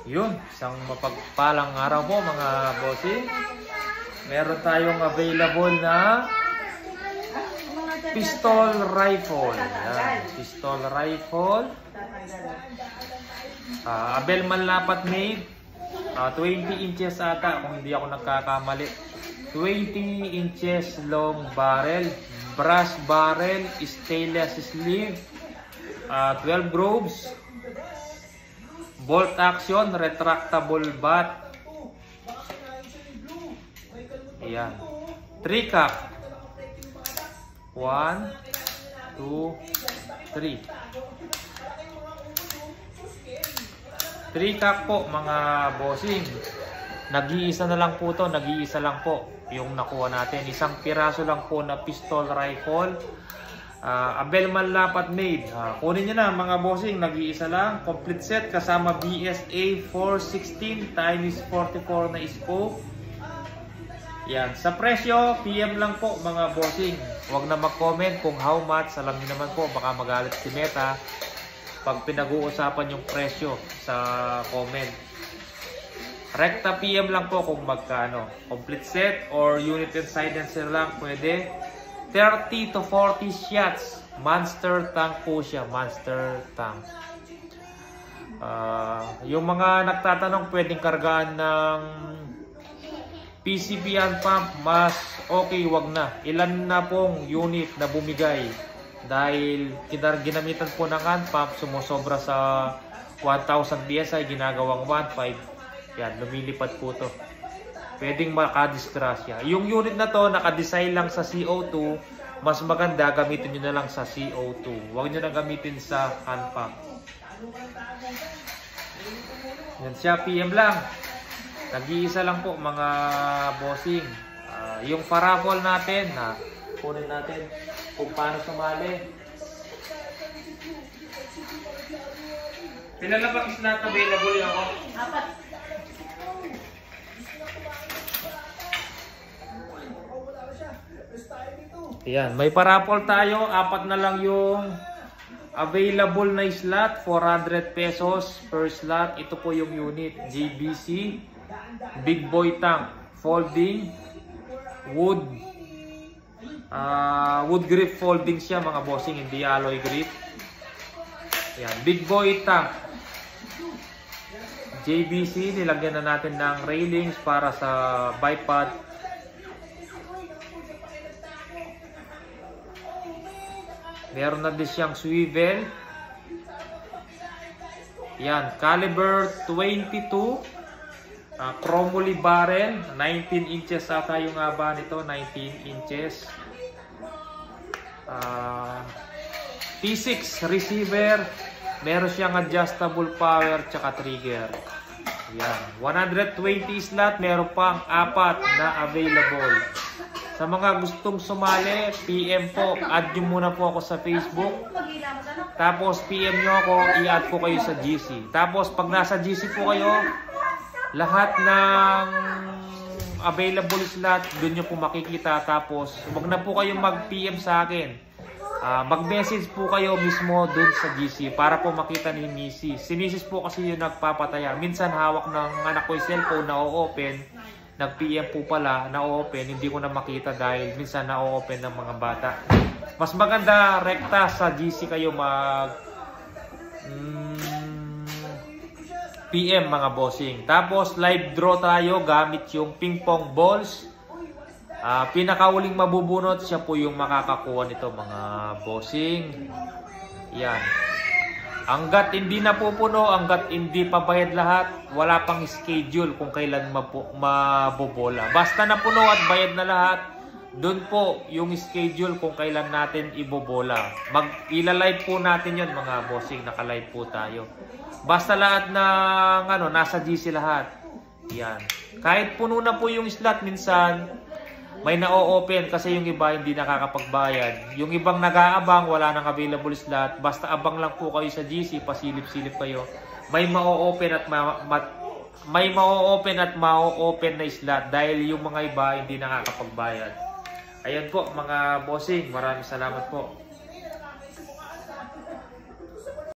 Yun, isang mapagpalang araw po mga bossing. Meron tayong available na pistol rifle. Yan, pistol rifle. Abelman Lapat made. 20 inches ata kung hindi ako nagkakamali. 20 inches long barrel. Brass barrel, stainless sleeve. 12 grooves. Bolt action, retractable butt. Ayan. 3 cock. 1, 2, 3. 3 cock po mga bossing. Nag-iisa na lang po to, nag-iisa lang po yung nakuha natin. Isang piraso lang po na pistol rifle. Abelman Lapat made. Kunin nyo na mga bossing, nag-iisa lang. Complete set kasama BSA 416 times 44 na scope. Yan. Sa presyo, PM lang po mga bossing. Huwag na mag-comment kung how much. Alam niyo naman po, baka magalit si Meta pag pinag-uusapan yung presyo sa comment. Rekta PM lang po kung magkano. Complete set or unit and silencer lang pwede. 30 to 40 shots. Monster tank po siya. Monster tank. Yung mga nagtatanong pwedeng kargaan ng PCP pump, mas okay, wag na. Ilan na pong unit na bumigay dahil ginamitan po ng hand pump, sumusobra sa 1000 PSI, ginagawang 1.5. Yan, lumilipad po to. Pwedeng makadisgrasya. Yung unit na to, nakadesign lang sa CO2. Mas maganda, gamitin nyo na lang sa CO2. Huwag nyo na gamitin sa hand pump. Yan siya, PM lang. Nag-iisa lang po mga bossing. Yung parapol natin, kunin natin kung paano sumali. Ilan na bang slot available ako? 4. Ayan, may parapol tayo. 4 na lang yung available na slot. 400 pesos per slot. Ito po yung unit. JBC Big Boy Tank. Folding. Wood. Wood grip folding siya mga bossing. Hindi alloy grip. Ayan, Big Boy Tank. JBC. Nilagyan na natin ng railings para sa bipod. Meron na din siyang swivel. Yan, caliber 22. Chromoly barrel. 19 inches ata yung haba nito. 19 inches. T6 receiver. Meron siyang adjustable power tsaka trigger. Yan. 120 slot. Meron pang 4 na available. Sa mga gustong sumali, PM po, add nyo muna po ako sa Facebook. Tapos PM nyo ako, i-add ko kayo sa GC. Tapos pag nasa GC po kayo, lahat ng available slot, doon nyo po makikita. Tapos wag na po kayong mag-PM sa akin. Mag-message po kayo mismo doon sa GC para po makita ni Missy. Si Mrs. po kasi yung nagpapataya. Minsan hawak ng anak ko yung cellphone na o-open. Nag-PM po pala, na-open, hindi ko na makita dahil minsan na-open ng mga bata. Mas maganda, rekta sa GC kayo mag PM mga bossing. Tapos live draw tayo gamit yung ping pong balls. Pinakauling mabubunot, siya po yung makakakuha nito mga bossing. Yan. Hanggat hindi napupuno, hanggat hindi pabayad lahat, wala pang schedule kung kailan mabobola. Basta napuno at bayad na lahat, doon po yung schedule kung kailan natin ibobola. Ila-live po natin yon mga bossing, naka-live po tayo. Basta lahat ng nasa GC lahat. Yan. Kahit puno na po yung slot minsan, may na-o-open kasi yung iba hindi nakakapagbayad. Yung ibang nag-aabang, wala nang available slot. Basta abang lang po kayo sa GC, pasilip-silip kayo. May ma-o-open at ma-o-open na slot dahil yung mga iba hindi nakakapagbayad. Ayan po mga bossing, maraming salamat po.